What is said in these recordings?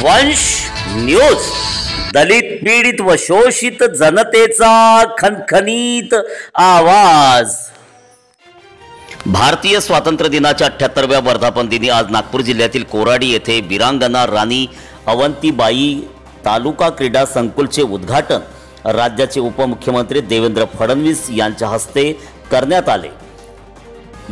वंश न्यूज, दलित पीडित व शोषित जनतेचा खनखनीत आवाज। भारतीय स्वातंत्र्य दिनाच्या 78व्या वर्धापन दिनी आज नागपूर जिल्ह्यातील कोराडी येथे वीरांगना राणी अवंतीबाई तालुका क्रीडा संकुलचे उद्घाटन राज्याचे उपमुख्यमंत्री देवेंद्र फडणवीस यांच्या हस्ते करण्यात आले।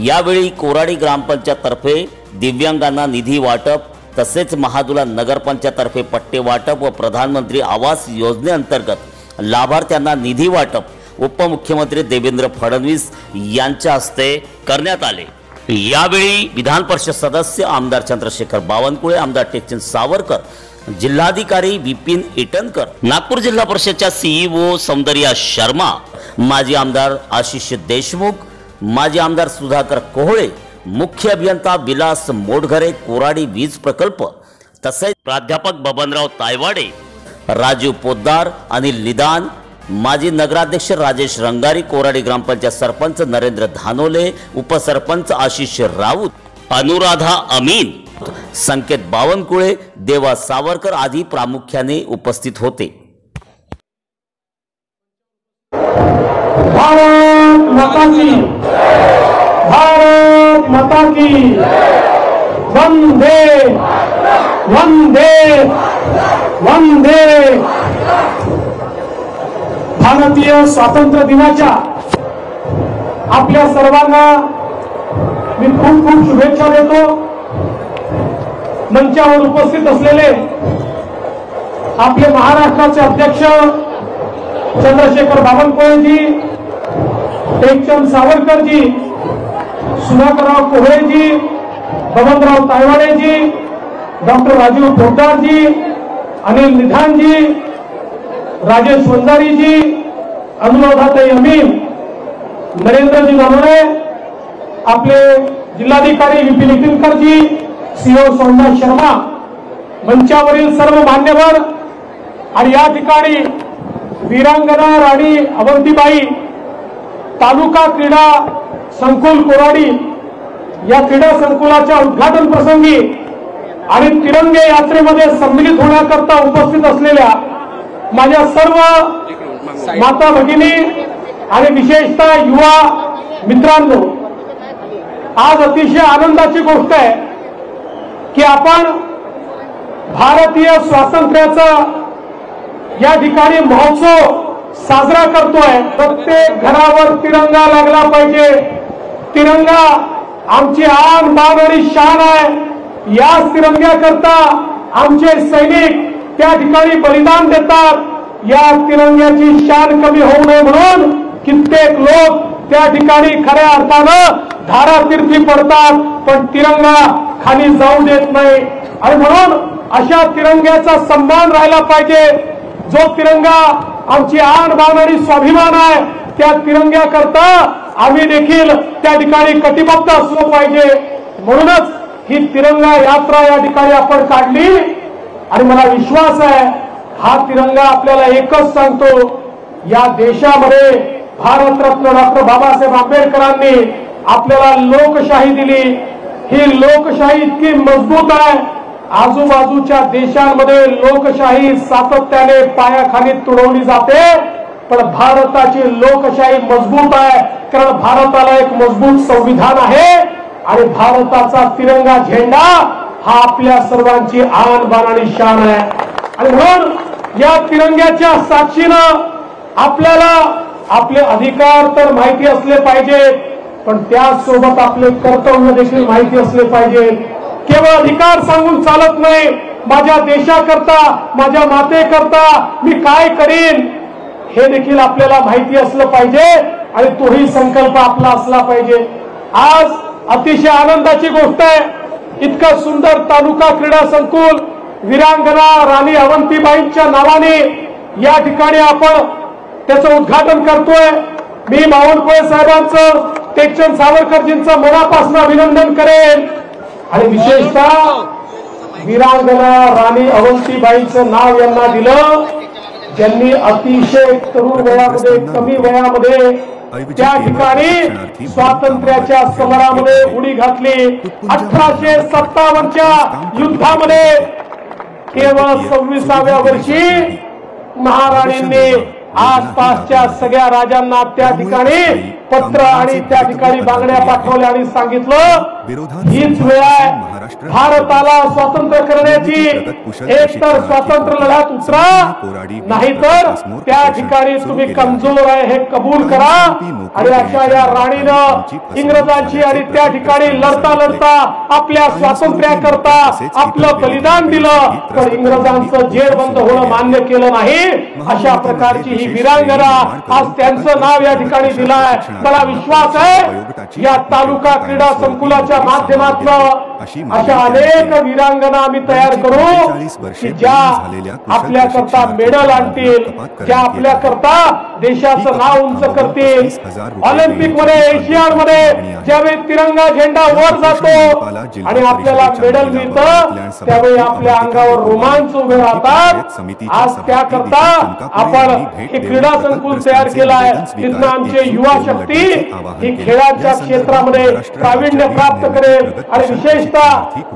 यावेळी कोराडी ग्रामपंचायततर्फे दिव्यांगांना निधी वाटप तसेच महादुला नगरपंचायततर्फे पट्टे वाटप व प्रधानमंत्री आवास योजनेअंतर्गत लाभार्थ्यांना निधी वाटप उपमुख्यमंत्री देवेंद्र फडणवीस यांच्या हस्ते करण्यात आले। यावेळी विधान परिषद सदस्य आमदार चंद्रशेखर बावनकुळे, आमदार टेकचंद सावरकर, जिल्हाधिकारी विपिन इटनकर, नागपूर जिल्हा परिषदच्या सीईओ सौंदर्या शर्मा, माजी आमदार आशिष देशमुख, माजी आमदार सुधाकर कोहळे, मुख्य अभियंता विलास मोडघरे कोराडी वीज प्रकल्प, तसेच प्राध्यापक बबनराव तायवाडे, राजीव पोद्दार, अनिल निदान, माजी नगराध्यक्ष राजेश रंगारी, कोराडी ग्रामपंचायत सरपंच नरेंद्र धानोले, उपसरपंच आशिष राऊत, अनुराधा अमीन, संकेत बावनकुळे, देवा सावरकर आदी प्रामुख्याने उपस्थित होते। भारत माता की, भारत माता की, वंदे वंदे वंदे। भारतीय स्वातंत्र्य दिनाच्या आपल्या सर्वांना मी खूप खूप शुभेच्छा देतो। मंचावर उपस्थित असलेले आपले महाराष्ट्राचे अध्यक्ष चंद्रशेखर बावनकुळेजी, टेकचंद सावरकरजी, सुधाकरराव कोहळेजी, बबनराव तायवाडेजी, डॉक्टर राजीव पोद्दारजी, अनिल निधानजी, राजेश वंजारीजी, अनुराधाताई अमीन, नरेंद्रजी धानोले, आपले जिल्हाधिकारी विपिन इटनकरजी, सीओ सौंदर्या शर्मा, मंचावरील सर्व मान्यवर आणि या ठिकाणी वीरांगना राणी अवंतीबाई तालुका क्रीडा संकुल कोराडी या क्रीडा संकुलाच्या उद्घाटन प्रसंगी आणि तिरंगे यात्रेमध्ये सम्मिलित होण्याकरता उपस्थित असलेल्या माझ्या सर्व माता भगिनी आणि विशेषतः युवा मित्रांनो, आज अतिशय आनंदाची गोष्ट आहे की आपण भारतीय स्वातंत्र्याचा या ठिकाणी महोत्सव साजरा करतोय। प्रत्येक घरावर तिरंगा लागला पाहिजे। तिरंगा आमची आन बान आणि शान आहे। या तिरंग्याकरता आमचे सैनिक त्या ठिकाणी बलिदान देतात। या तिरंग्याची शान कमी होऊ नये म्हणून कित्येक लोक त्या ठिकाणी खऱ्या अर्थानं धारातीर्थी पडतात, पण तिरंगा खाली जाऊ देत नाही। आणि म्हणून अशा तिरंग्याचा सन्मान राहिला पाहिजे। जो तिरंगा आमची आन बान आणि स्वाभिमान आहे, त्या तिरंग्याकरता आम्ही देखील त्या ठिकाणी कटिबद्ध असलो पाहिजे। म्हणूनच ही तिरंगा यात्रा या ठिकाणी आपण काढली आणि मला विश्वास आहे हा तिरंगा आपल्याला एकच सांगतो, या देशामध्ये भारतरत्न डॉक्टर बाबासाहेब आंबेडकरांनी आपल्याला लोकशाही दिली। ही लोकशाही इतकी मजबूत आहे, आजूबाजूच्या देशांमध्ये लोकशाही सातत्याने पायाखाली तुडवली जाते, पण भारताची लोकशाही मजबूत आहे कारण भारताला एक मजबूत संविधान आहे आणि भारताचा तिरंगा झेंडा हा आपल्या सर्वांची आन बान आणि शान आहे। आणि म्हणून या तिरंग्याच्या साक्षीनं आपल्याला आपले अधिकार तर माहिती असले पाहिजे, पण त्यासोबत आपले कर्तव्य देखील माहिती असले पाहिजे। केवळ अधिकार सांगून चालत नाही, माझ्या देशाकरता, माझ्या मातेकरता मी काय करीन हे देखील आपल्याला माहिती असलं पाहिजे आणि तोही संकल्प आपला असला पाहिजे। आज अतिशय आनंदाची गोष्ट आहे, इतका सुंदर तालुका क्रीडा संकुल वीरांगना राणी अवंतीबाईंच्या नावाने या ठिकाणी आपण त्याचं उद्घाटन करतोय। मी बावनकुळे साहेबांचं, टेकचंद सावरकरजींचं मनापासून अभिनंदन करेन आणि विशेषतः वीरांगना राणी अवंतीबाईंचं नाव यांना दिलं, ज्यांनी अतिशय तरुण वयामध्ये, कमी वयामध्ये त्या ठिकाणी स्वातंत्र्याच्या समरामध्ये उडी घातली। 1857च्या युद्धामध्ये केवळ 26व्या वर्षी महाराणींनी आसपासच्या सगळ्या राजांना त्या ठिकाणी पत्र आणि त्या ठिकाणी मागण्या पाठवल्या आणि सांगितलं हीच वेळ आहे भारताला स्वातंत्र्य करण्याची, एकतर स्वातंत्र्य लढ्यात उतरा, नाहीतर त्या ठिकाणी तुम्ही कमजोर आहे हे कबूल करा। आणि अशा या राणीनं इंग्रजांची आणि त्या ठिकाणी लढता लढता आपल्या स्वातंत्र्याकरता आपलं बलिदान दिलं, पण इंग्रजांचं जेरबंद होणं मान्य केलं नाही। अशा प्रकारची ही वीरांगना आज त्यांचं नाव या ठिकाणी दिलंय। मला विश्वास आहे या तालुका क्रीडा संकुलाच्या माध्यमातून अशा अनेक वीरांगना आम्ही तयार करू की ज्या आपल्या करता मेडल आणतील, ज्या आपल्या करता देशाचं नाव उंच करतील। ऑलिम्पिक मध्ये, एशियन मध्ये ज्यावेळी तिरंगा झेंडा वर जातो आणि आपल्याला मेडल मिळतं, त्यावेळी आपल्या अंगावर रोमांच उभे राहतात। आज त्याकरता आपण हे क्रीडा संकुल तयार केलं आहे। तिथनं आमचे युवा शक्ती ही खेळाच्या क्षेत्रामध्ये प्रावीण्य प्राप्त करेल आणि विशेषतः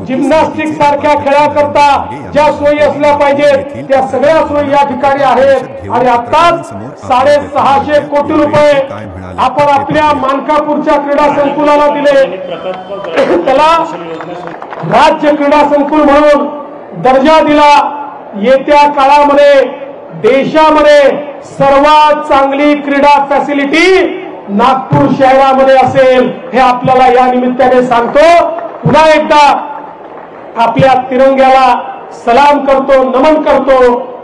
जिम्नॅस्टिक सारख्या खेळाकरता ज्या सोयी असल्या पाहिजेत त्या सगळ्या सोयी या ठिकाणी आहेत। आणि आताच 650 कोटी रुपये आपण आपल्या मानकापूरच्या क्रीडा संकुलाला दिले, त्याला राज्य क्रीडा संकुल म्हणून दर्जा दिला। येत्या काळामध्ये देशामध्ये सर्वात चांगली क्रीडा फॅसिलिटी नागपूर शहरामध्ये असेल हे आपल्याला या निमित्ताने सांगतो। पुन्हा एकदा आपल्या तिरंग्याला सलाम करतो, नमन करतो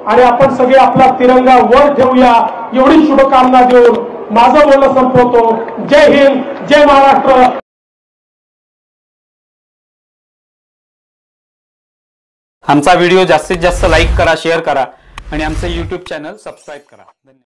आणि आपण सगळे आपला तिरंगा वर ठेवूया एवढी शुभकामना देऊन माझं बोलणं संपवतो। जय हिंद, जय महाराष्ट्र। आमचा व्हिडिओ जास्तीत जास्त लाईक करा, शेअर करा आणि आमचे YouTube चॅनल सबस्क्राईब करा।